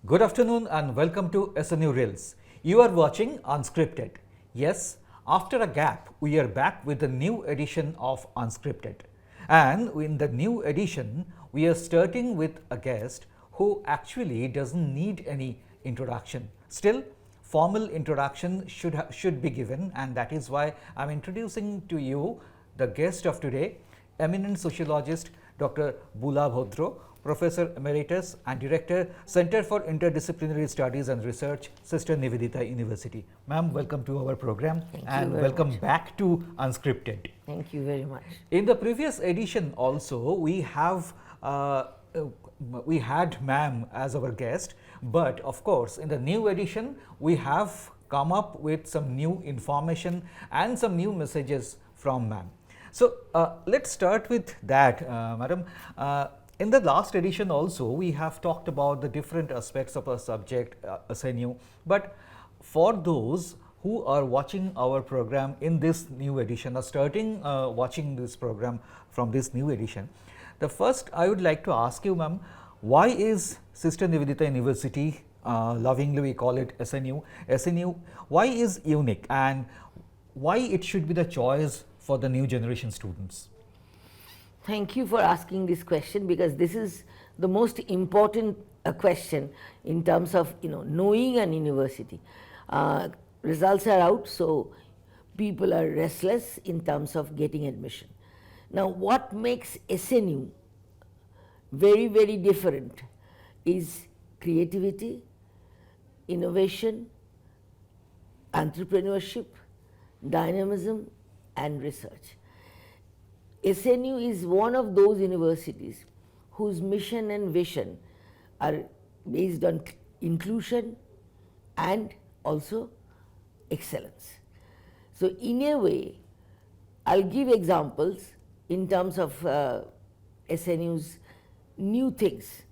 Good afternoon and welcome to SNU Reels. You are watching Unscripted. Yes, after a gap, we are back with a new edition of Unscripted. And in the new edition, we are starting with a guest who actually doesn't need any introduction. Still, formal introduction should be given, and that is why I'm introducing to you the guest of today, eminent sociologist Dr. Bula Bhadra, Professor Emeritus and Director, Center for Interdisciplinary Studies and Research, Sister Nivedita University. Ma'am, welcome to our program and welcome back to Unscripted. Thank you very much. In the previous edition also, we had ma'am as our guest, but of course, in the new edition, we have come up with some new information and some new messages from ma'am. So, let's start with that, madam. In the last edition also, we have talked about the different aspects of a subject, SNU, but for those who are watching our program in this new edition or starting watching this program from this new edition, the first I would like to ask you, ma'am, why is Sister Nivedita University, lovingly we call it SNU, why is unique and why it should be the choice for the new generation students? Thank you for asking this question, because this is the most important question in terms of knowing an university. Results are out, so people are restless in terms of getting admission. Now, what makes SNU very, very different is creativity, innovation, entrepreneurship, dynamism and research. SNU is one of those universities whose mission and vision are based on inclusion and also excellence. So, in a way, I'll give examples in terms of SNU's new things.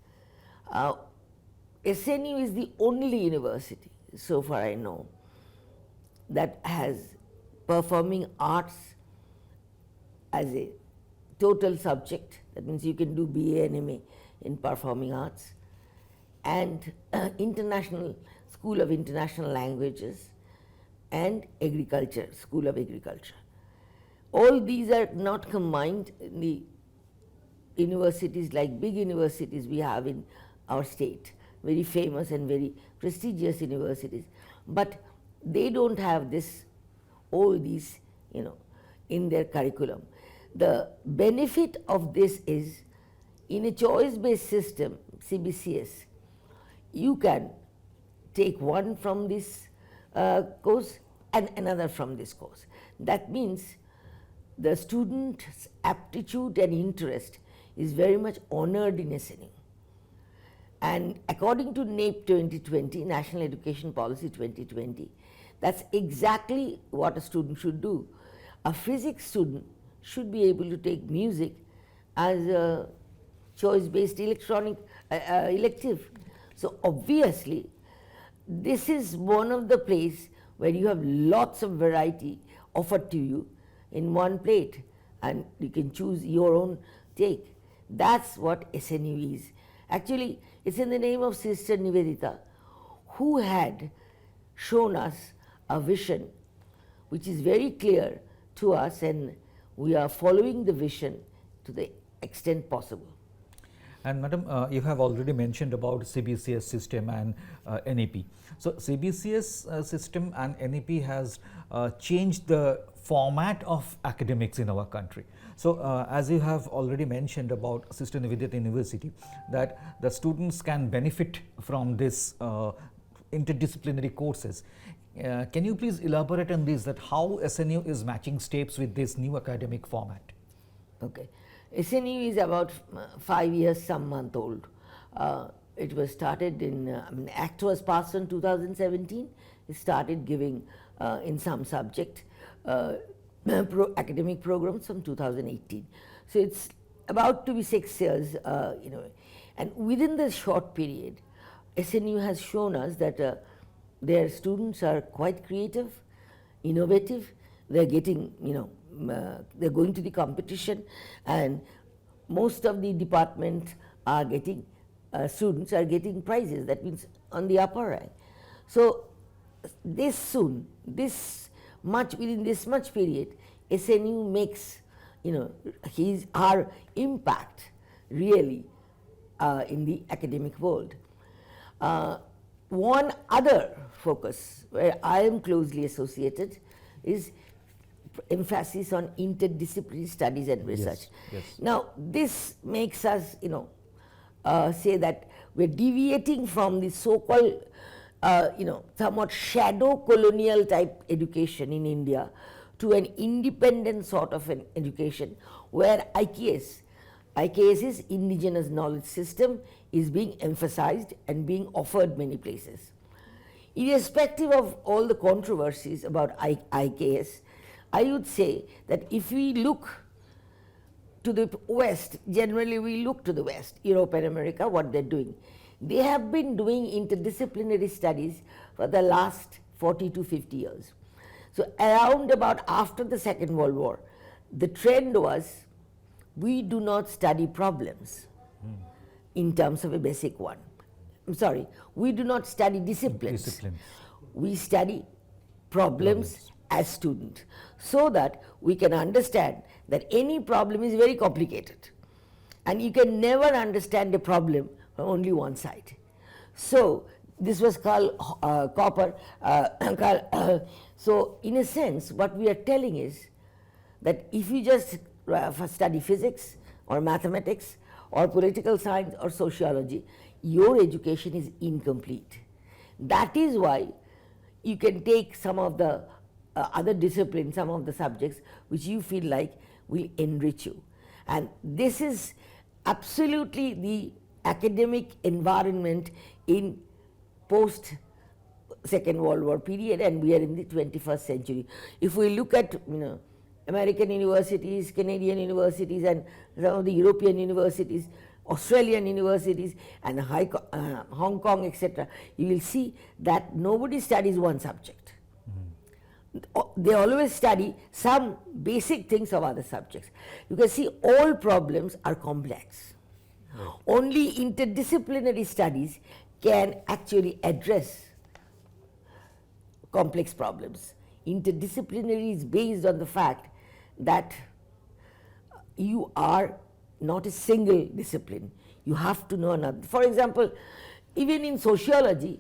SNU is the only university, so far I know, that has performing arts as a total subject. That means you can do BA and MA in performing arts, and International School of International Languages and Agriculture, School of Agriculture. All these are not combined in the universities like big universities we have in our state, very famous and very prestigious universities, but they don't have this, all these, in their curriculum. The benefit of this is, in a choice-based system, CBCS, you can take one from this course and another from this course. That means the student's aptitude and interest is very much honored in SNU. And according to NAEP 2020, National Education Policy 2020, that's exactly what a student should do. A physics student should be able to take music as a choice-based elective. So obviously, this is one of the places where you have lots of variety offered to you in one plate, and you can choose your own take. That's what SNU is. Actually, it's in the name of Sister Nivedita, who had shown us a vision which is very clear to us, and we are following the vision to the extent possible. And madam, you have already mentioned about CBCS system and NEP. So CBCS system and NEP has changed the format of academics in our country. So as you have already mentioned about Sister Nivedita University, that the students can benefit from this interdisciplinary courses. Can you please elaborate on this, that how SNU is matching steps with this new academic format? Okay. SNU is about 5 years, some month old. It was started in, Act was passed in 2017. It started giving in some subject academic programs from 2018. So it's about to be 6 years, and within this short period, SNU has shown us that their students are quite creative, innovative. They're getting, they're going to the competition, and most of the departments are getting students are getting prizes, that means on the upper rank. So within this much period, SNU makes, our impact really in the academic world. One other focus where I am closely associated is emphasis on interdisciplinary studies and research. Yes. Now, this makes us, say that we're deviating from the so-called, somewhat shadow colonial type education in India to an independent sort of an education where IKS is indigenous knowledge system, is being emphasized and being offered many places. Irrespective of all the controversies about IKS, I would say that if we look to the West, generally we look to the West, Europe and America, what they're doing. They have been doing interdisciplinary studies for the last 40 to 50 years. So around about after the Second World War, the trend was we do not study problems in terms of a basic one. I'm sorry, we do not study disciplines. We study problems as students, so that we can understand that any problem is very complicated and you can never understand a problem from only one side. So this was called Copper. So in a sense, what we are telling is that if you just study physics or mathematics or political science or sociology, your education is incomplete. That is why you can take some of the other disciplines, some of the subjects which you feel like will enrich you. And this is absolutely the academic environment in post Second World War period, and we are in the 21st century. If we look at American universities, Canadian universities, and some of the European universities, Australian universities, and Hong Kong, etc., you will see that nobody studies one subject. They always study some basic things of other subjects. You can see all problems are complex. Right. Only interdisciplinary studies can actually address complex problems. Interdisciplinary is based on the fact that you are not a single discipline. You have to know another. For example, even in sociology,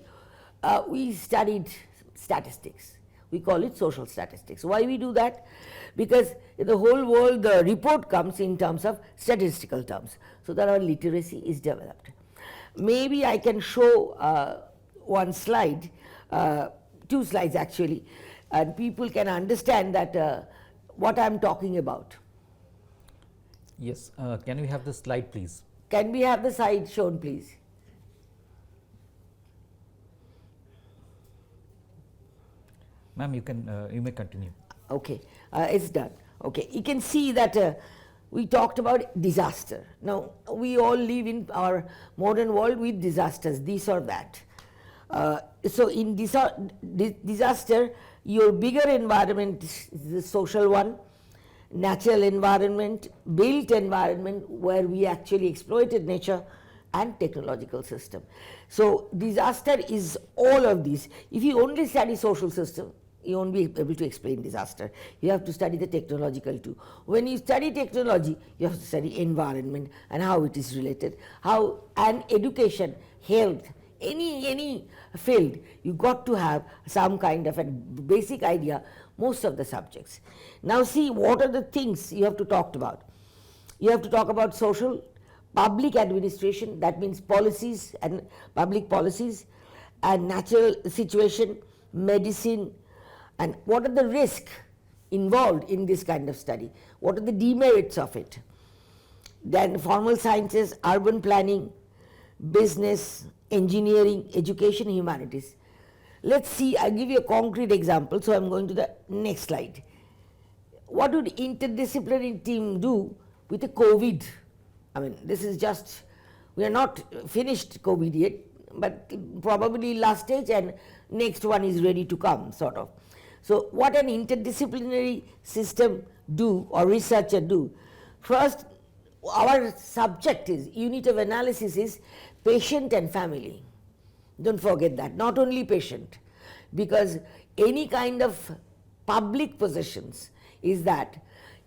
we studied statistics. We call it social statistics. Why we do that? Because in the whole world, the report comes in terms of statistical terms, so that our literacy is developed. Maybe I can show one slide, two slides actually, and people can understand that what I'm talking about. Yes, can we have the slide please? Can we have the slide shown please? Ma'am, you may continue. Okay, it's done. Okay, you can see that we talked about disaster. Now, we all live in our modern world with disasters, this or that. So in disaster, your bigger environment is the social one, natural environment, built environment where we actually exploited nature, and technological system. So disaster is all of these. If you only study social system, you won't be able to explain disaster. You have to study the technological too. When you study technology, you have to study environment and how it is related, and education, health, any field, you got to have some kind of a basic idea, most of the subjects. Now see, what are the things you have to talk about? You have to talk about social, public administration, that means policies and public policies, and natural situation, medicine, and what are the risks involved in this kind of study? What are the demerits of it? Then formal sciences, urban planning, business, engineering, education, humanities. Let's see, I'll give you a concrete example, so I'm going to the next slide. What would interdisciplinary team do with the COVID? I mean, this is just, we are not finished COVID yet, but probably last stage and next one is ready to come, sort of. So what an interdisciplinary system do or researcher do? First, our subject is, unit of analysis is patient and family. Don't forget that, not only patient, because any kind of public positions is that,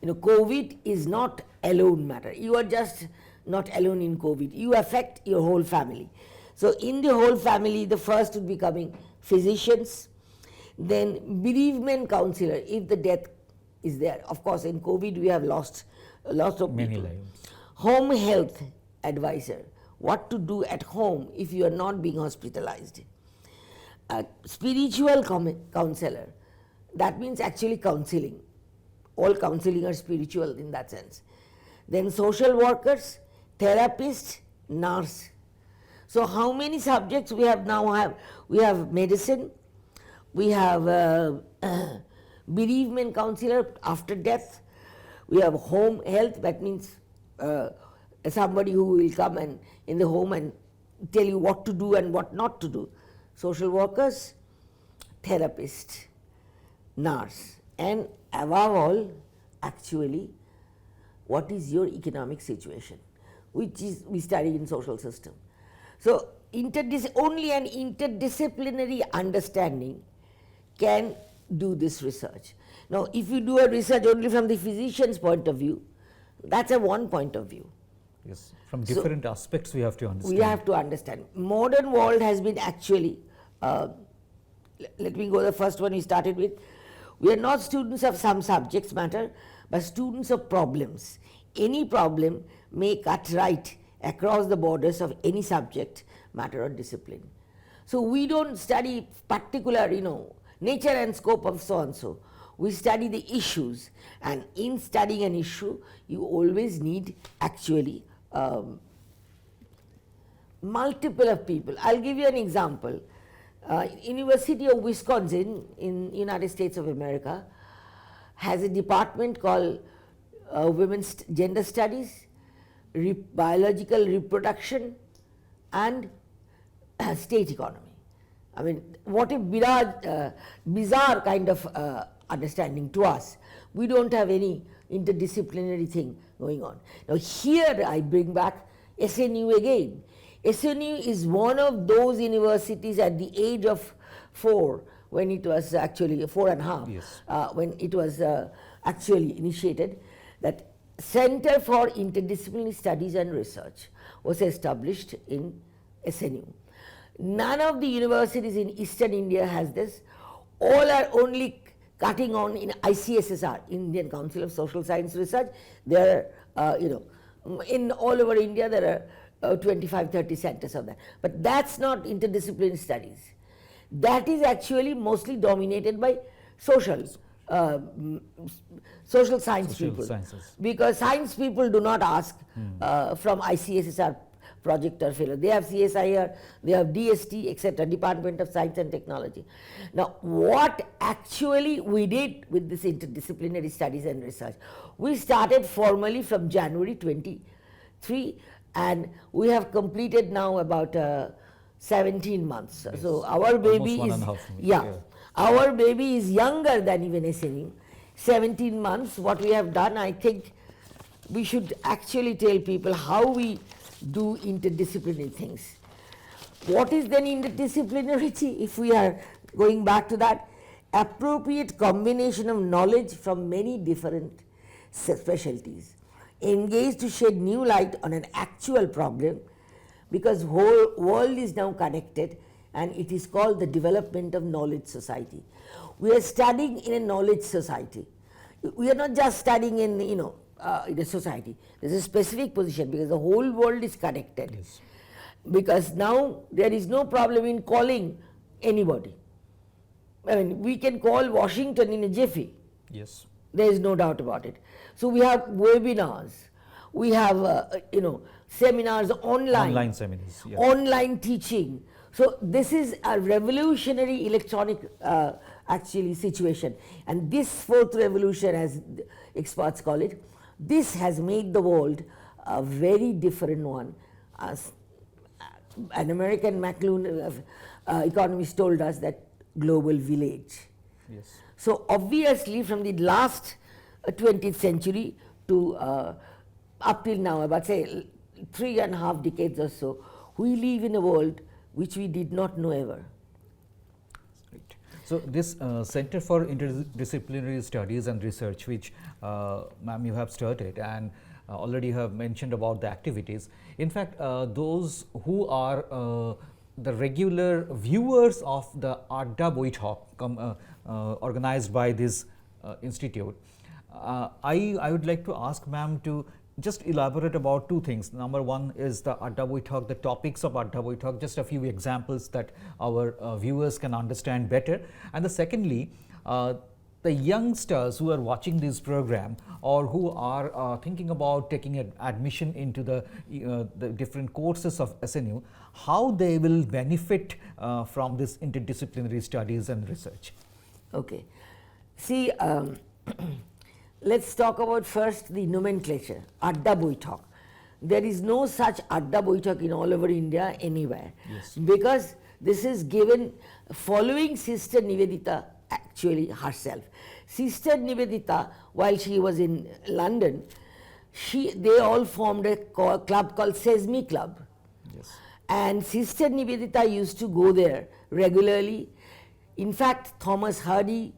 COVID is not alone matter. You are just not alone in COVID. You affect your whole family. So in the whole family, the first would be coming physicians, then bereavement counselor if the death is there. Of course, in COVID we have lost lots of Many people. lives. Home health advisor, what to do at home if you are not being hospitalized. Spiritual counselor, that means actually counseling. All counseling are spiritual in that sense. Then social workers, therapists, nurse. So how many subjects we have now? We have medicine, we have bereavement counselor after death, we have home health, that means somebody who will come and in the home and tell you what to do and what not to do. Social workers, therapist, nurse, and above all, actually, what is your economic situation, which is we study in social system. So only an interdisciplinary understanding can do this research. Now, if you do a research only from the physician's point of view, that's a one point of view. Yes, from different aspects we have to understand. We have to understand. Modern world has been actually, let me go the first one we started with. We are not students of some subjects matter, but students of problems. Any problem may cut right across the borders of any subject, matter or discipline. So we don't study particular, nature and scope of so and so. We study the issues, and in studying an issue, you always need actually multiple of people. I'll give you an example. University of Wisconsin in United States of America has a department called Women's Gender Studies, Biological Reproduction, and State Economy. I mean, what a bizarre kind of understanding to us. We don't have any interdisciplinary thing going on. Now here I bring back SNU again. SNU is one of those universities at the age of 4, when it was actually 4.5, yes. When it was actually initiated, that Center for Interdisciplinary Studies and Research was established in SNU. None of the universities in Eastern India has this. All are only cutting on in ICSSR, Indian Council of Social Science Research. There are, in all over India there are 25, 30 centers of that. But that's not interdisciplinary studies. That is actually mostly dominated by social science people. Sciences. Because science people do not ask from ICSSR project or fellow. They have CSIR, they have DST, etc., Department of Science and Technology. Now, what actually we did with this interdisciplinary studies and research, we started formally from January 23, and we have completed now about 17 months. Yes. So our baby Almost is 1.5 yeah, our baby is younger than even SNU. 17 months. What we have done, I think, we should actually tell people how we do interdisciplinary things. What is then interdisciplinarity? If we are going back to that, appropriate combination of knowledge from many different specialties, engaged to shed new light on an actual problem, because whole world is now connected, and it is called the development of knowledge society. We are studying in a knowledge society. We are not just studying in in a society. There is a specific position because the whole world is connected. Yes. Because now there is no problem in calling anybody. I mean, we can call Washington in a jiffy. Yes. There is no doubt about it. So we have webinars, we have seminars online. Online seminars. Yeah. Online teaching. So this is a revolutionary electronic actually situation, and this fourth revolution, as experts call it, this has made the world a very different one. As an American McLuhan economist told us, that global village. Yes. So obviously from the last 20th century to up till now, about say 3.5 decades or so, we live in a world which we did not know ever. Right. So, this Center for Interdisciplinary Studies and Research, which ma'am you have started and already have mentioned about the activities. In fact, those who are the regular viewers of the Adda Boitok organized by this institute, I would like to ask ma'am to just elaborate about two things. Number one is the Adda Boitok, the topics of Adda Boitok, just a few examples that our viewers can understand better. And the secondly, the youngsters who are watching this program or who are thinking about taking an admission into the different courses of SNU, how they will benefit from this interdisciplinary studies and research. Okay. See, let's talk about first the nomenclature, Adda Boitok. There is no such Adda Boitok in all over India anywhere. Yes. Because this is given following Sister Nivedita actually herself. Sister Nivedita, while she was in London, they all formed a club called Sesame Club. Yes. And Sister Nivedita used to go there regularly. In fact, Thomas Hardy,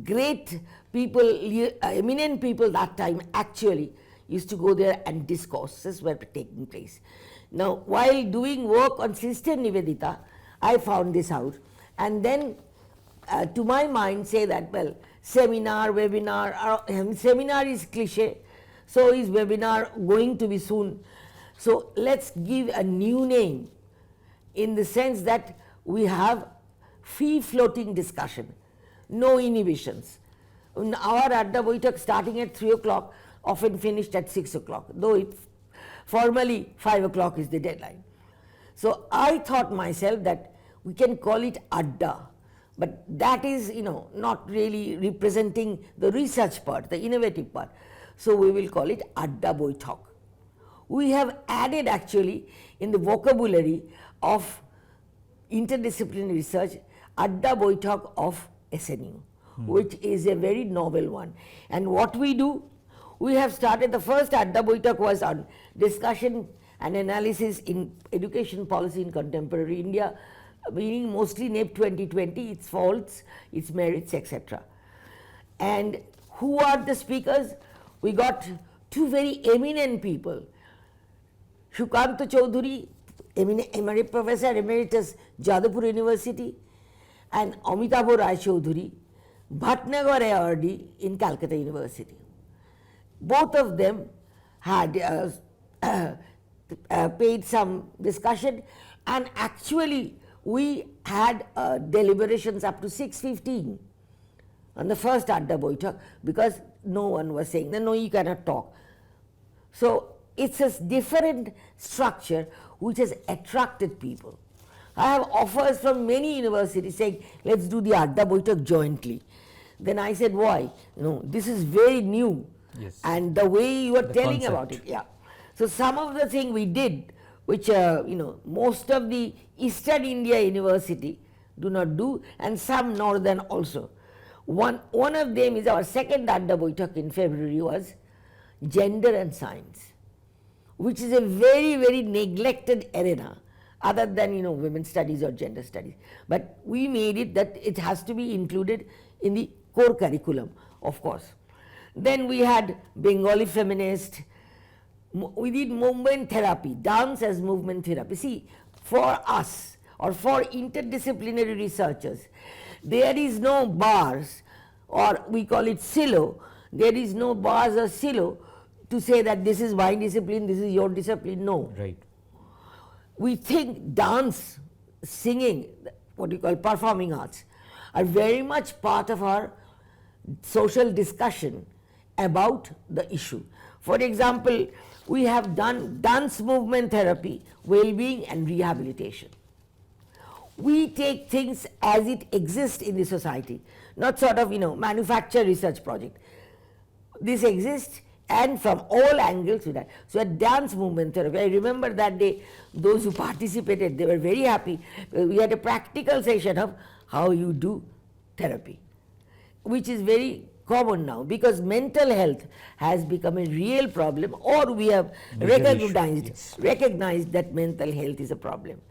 great people, eminent people that time actually used to go there and discourses were taking place. Now, while doing work on Sister Nivedita, I found this out, and then to my mind say that, well, seminar, webinar, seminar is cliche, so is webinar going to be soon. So let's give a new name in the sense that we have free-floating discussion, no inhibitions. Our Adda Boitok starting at 3 o'clock, often finished at 6 o'clock, though it formally 5 o'clock is the deadline. So I thought myself that we can call it Adda, but that is, not really representing the research part, the innovative part. So we will call it Adda Boitok. We have added actually in the vocabulary of interdisciplinary research, Adda Boitok of SNU, which is a very novel one. And what we do, we have started, the first Adda Boitok was on discussion and analysis in education policy in contemporary India, meaning mostly NEP 2020, its faults, its merits, etc. And who are the speakers? We got two very eminent people, Shukanta Chaudhuri, Professor Emeritus, Jadavpur University, and Amitabh Rai Chaudhuri, Bhatnagar awardee in Calcutta University. Both of them had paid some discussion, and actually we had deliberations up to 6:15 on the first Adda Boitok, because no one was saying, no, you cannot talk. So it's a different structure which has attracted people. I have offers from many universities saying, let's do the Adda Boitok jointly. Then I said, why? This is very new. Yes. And the way you are telling concept. about it, yeah. So some of the thing we did, which most of the Eastern India University do not do, and some Northern also. One of them is our second Adda Boitok in February was gender and science, which is a very, very neglected arena other than women's studies or gender studies. But we made it that it has to be included in the core curriculum, of course. Then we had Bengali feminist. We did movement therapy, dance as movement therapy. See, for us or for interdisciplinary researchers, there is no bars, or we call it silo. There is no bars or silo to say that this is my discipline, this is your discipline. No. Right. We think dance, singing, what we call performing arts, are very much part of our social discussion about the issue. For example, we have done dance movement therapy, well-being and rehabilitation. We take things as it exists in the society, not sort of manufacture research project. This exists, and from all angles to that. So a dance movement therapy, I remember that day, those who participated, they were very happy. We had a practical session of how you do therapy, which is very common now, because mental health has become a real problem, or we have Major issue, yes. recognized that mental health is a problem.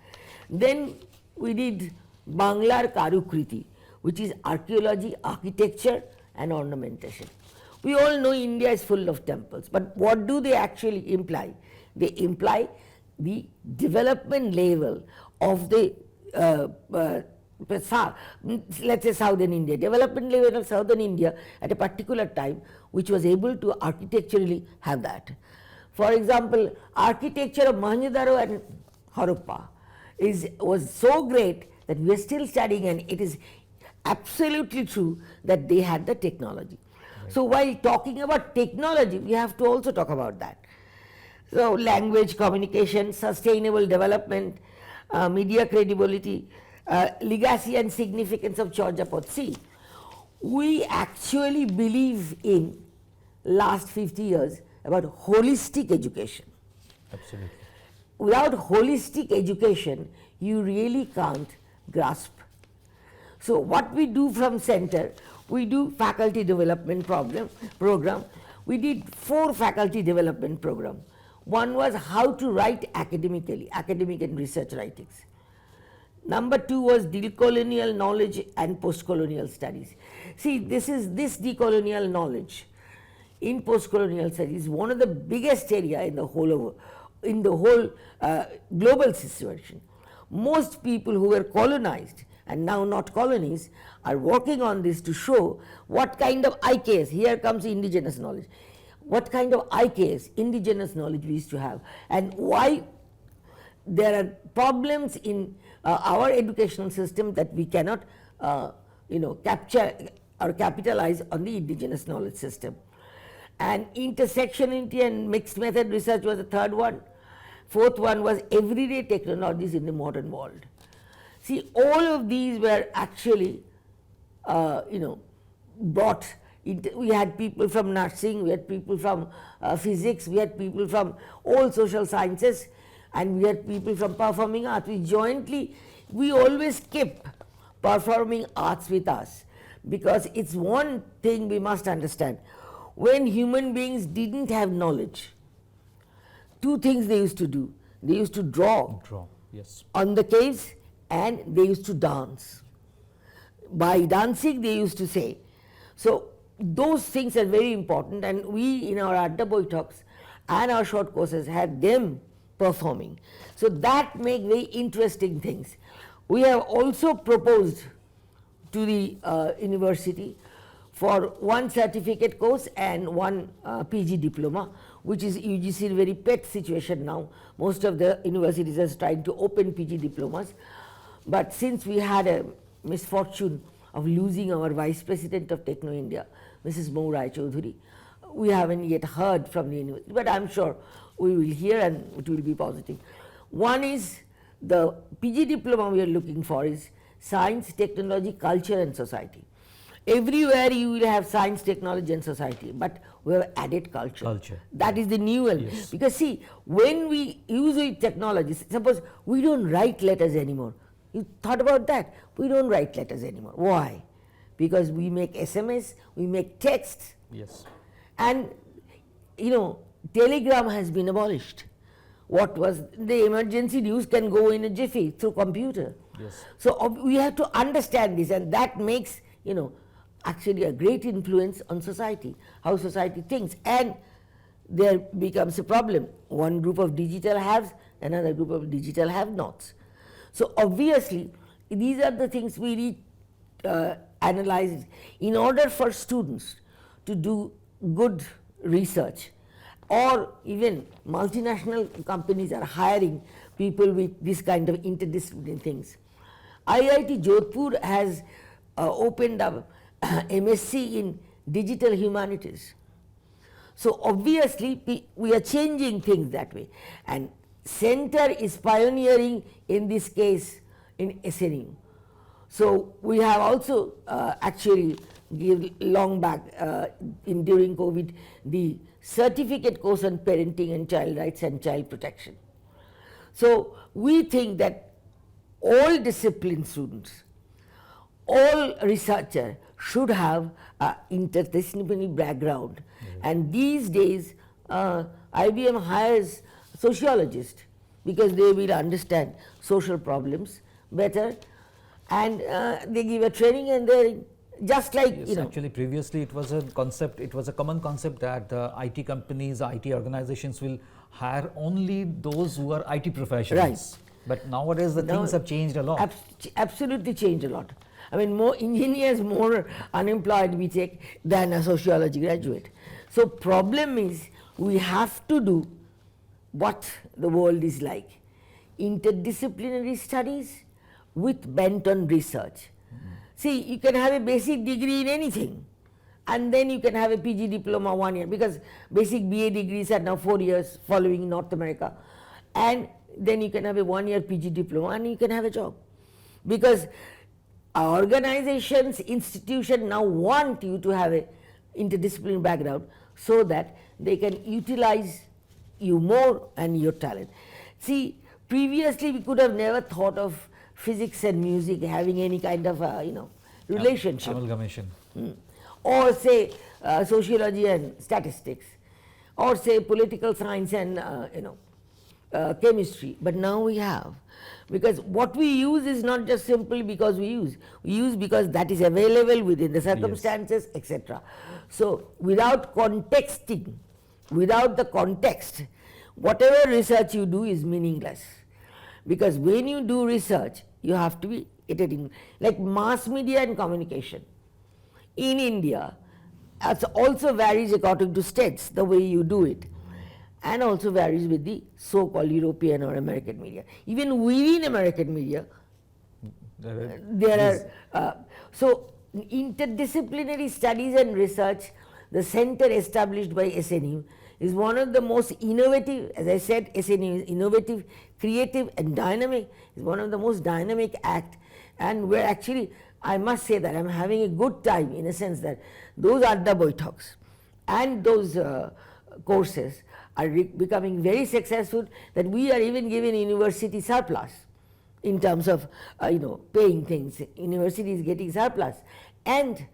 Then we did Banglar Karukriti, which is archaeology, architecture and ornamentation. We all know India is full of temples, but what do they actually imply? They imply the development level of the let's say Southern India, development level of Southern India at a particular time, which was able to architecturally have that. For example, architecture of Mohenjo-daro and Harappa was so great that we are still studying, and it is absolutely true that they had the technology. Right. So while talking about technology, we have to also talk about that. So language, communication, sustainable development, media credibility, legacy and significance of Chaujapot. See, we actually believe in last 50 years about holistic education. Absolutely. Without holistic education, you really can't grasp. So what we do from center, we do faculty development program. We did 4 faculty development program. One was how to write academically, academic and research writings. Number 2 was decolonial knowledge and post-colonial studies. See, this decolonial knowledge in post-colonial studies is one of the biggest area in the whole global situation. Most people who were colonized and now not colonies are working on this to show what kind of IKS, here comes indigenous knowledge, what kind of IKS, indigenous knowledge we used to have, and why there are problems in our educational system that we cannot capture or capitalize on the indigenous knowledge system. And intersectionality and mixed method research was the third one. Fourth one was everyday technologies in the modern world. See, all of these were actually brought. We had people from nursing, we had people from physics, we had people from all social sciences, and we had people from performing arts. We always keep performing arts with us, because it's one thing we must understand. When human beings didn't have knowledge, 2 things they used to do. They used to draw yes, on the caves, and they used to dance. By dancing, they used to say. So those things are very important, and we in our Adda Boitaks and our short courses had them performing. So that make very interesting things. We have also proposed to the university for 1 certificate course and 1 PG diploma, which is UGC's very pet situation now. Most of the universities are trying to open PG diplomas, but since we had a misfortune of losing our Vice President of Techno India, Mrs. Mourai Chaudhuri, we haven't yet heard from the university, but I'm sure we will hear and it will be positive. One is the PG diploma we are looking for is science, technology, culture and society. Everywhere you will have science, technology and society, but we have added culture. That is the new one. Yes. Because see, when we use technology, suppose we don't write letters anymore. You thought about that? We don't write letters anymore. Why? Because we make SMS, we make text. Yes. And telegram has been abolished. What was the emergency news can go in a jiffy through computer. Yes. So we have to understand this, and that makes actually a great influence on society, how society thinks, and there becomes a problem. One group of digital haves, another group of digital have-nots. So obviously these are the things we need analyze in order for students to do good research, or even multinational companies are hiring people with this kind of interdisciplinary things. IIT Jodhpur has opened up MSc in digital humanities. So obviously we are changing things that way, and center is pioneering in this case in SNU. So we have also actually give long back during COVID the certificate course on parenting and child rights and child protection. So we think that all discipline students, all researcher should have a interdisciplinary background, and these days IBM hires sociologists because they will understand social problems better, and they give a training, and they're just like, yes, actually previously it was a concept, it was a common concept that the IT companies, IT organizations will hire only those who are IT professionals. Right. But nowadays the things have changed a lot. Absolutely changed a lot. I mean, more engineers, more unemployed we take than a sociology graduate. So problem is, we have to do what the world is like. Interdisciplinary studies with bent on research. See, you can have a basic degree in anything, and then you can have a PG diploma 1 year, because basic BA degrees are now 4 years following in North America, and then you can have a 1 year PG diploma and you can have a job, because organizations, institutions now want you to have a interdisciplinary background so that they can utilize you more and your talent. See, previously we could have never thought of physics and music having any kind of relationship. Amalgamation. Or say sociology and statistics, or say political science and chemistry. But now we have, because what we use is not just simply because we use because that is available within the circumstances, yes, etc. So without contexting, without the context, whatever research you do is meaningless, because when you do research you have to be editing, like mass media and communication in India. It also varies according to states, the way you do it, and also varies with the so-called European or American media. Even within American media, there are so interdisciplinary studies and research. The center established by SNU is one of the most innovative. As I said, SNU is innovative, creative, and dynamic. Is one of the most dynamic act, and we're actually, I must say that I'm having a good time, in a sense that those Adda Boithoks and those courses are becoming very successful, that we are even given university surplus in terms of paying things. University is getting surplus, and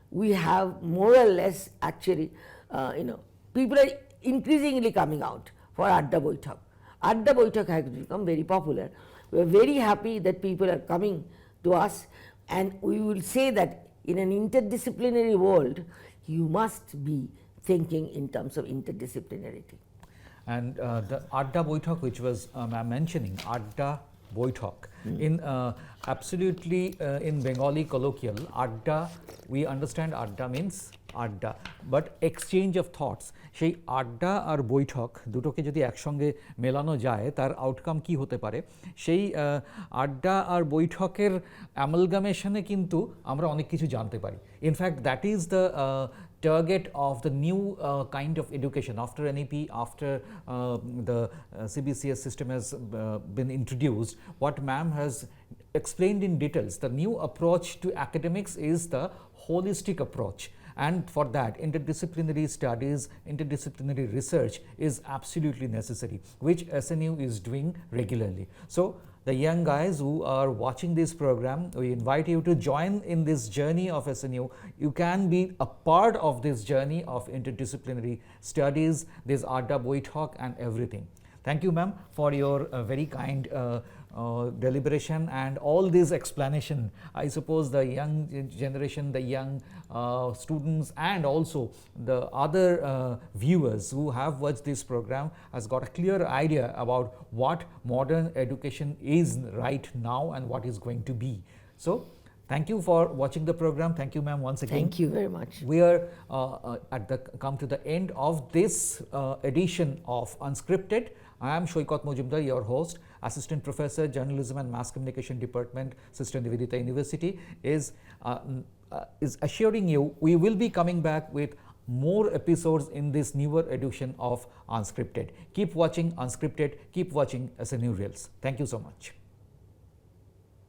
we have more or less actually people are increasingly coming out for Adda Boithok. Adda Boithok has become very popular. We are very happy that people are coming to us, and we will say that in an interdisciplinary world you must be thinking in terms of interdisciplinarity. And the Adda Boithok, which was ma'am mentioning, Adda Boithok, in absolutely in Bengali colloquial, Adda, we understand Adda means Adda, but exchange of thoughts. সেই আড্ডা আর বৈঠক দুটোকে যদি একসঙ্গে মেলানো যায় তার outcome কি হতে পারে, সেই আড্ডা আর বৈঠকের অ্যামালগামেশনে কিন্তু আমরা অনেক কিছু জানতে পারি। In fact that is the target of the new kind of education after NEP, after the CBCS system has been introduced. What ma'am has explained in details, the new approach to academics is the holistic approach, and for that interdisciplinary studies, interdisciplinary research is absolutely necessary, which SNU is doing regularly. So the young guys who are watching this program, we invite you to join in this journey of SNU. You can be a part of this journey of interdisciplinary studies, this Adda Boithok and everything. Thank you, ma'am, for your very kind deliberation and all this explanation. I suppose the young generation, the young students, and also the other viewers who have watched this program has got a clear idea about what modern education is right now and what is going to be. So thank you for watching the program. Thank you, ma'am, once again. Thank you very much. We are come to the end of this edition of Unscripted. I am Saikat Majumdar, your host, Assistant Professor, Journalism and Mass Communication Department, Sister Nivedita University, is assuring you we will be coming back with more episodes in this newer edition of Unscripted. Keep watching Unscripted, keep watching SNU Reels. Thank you so much.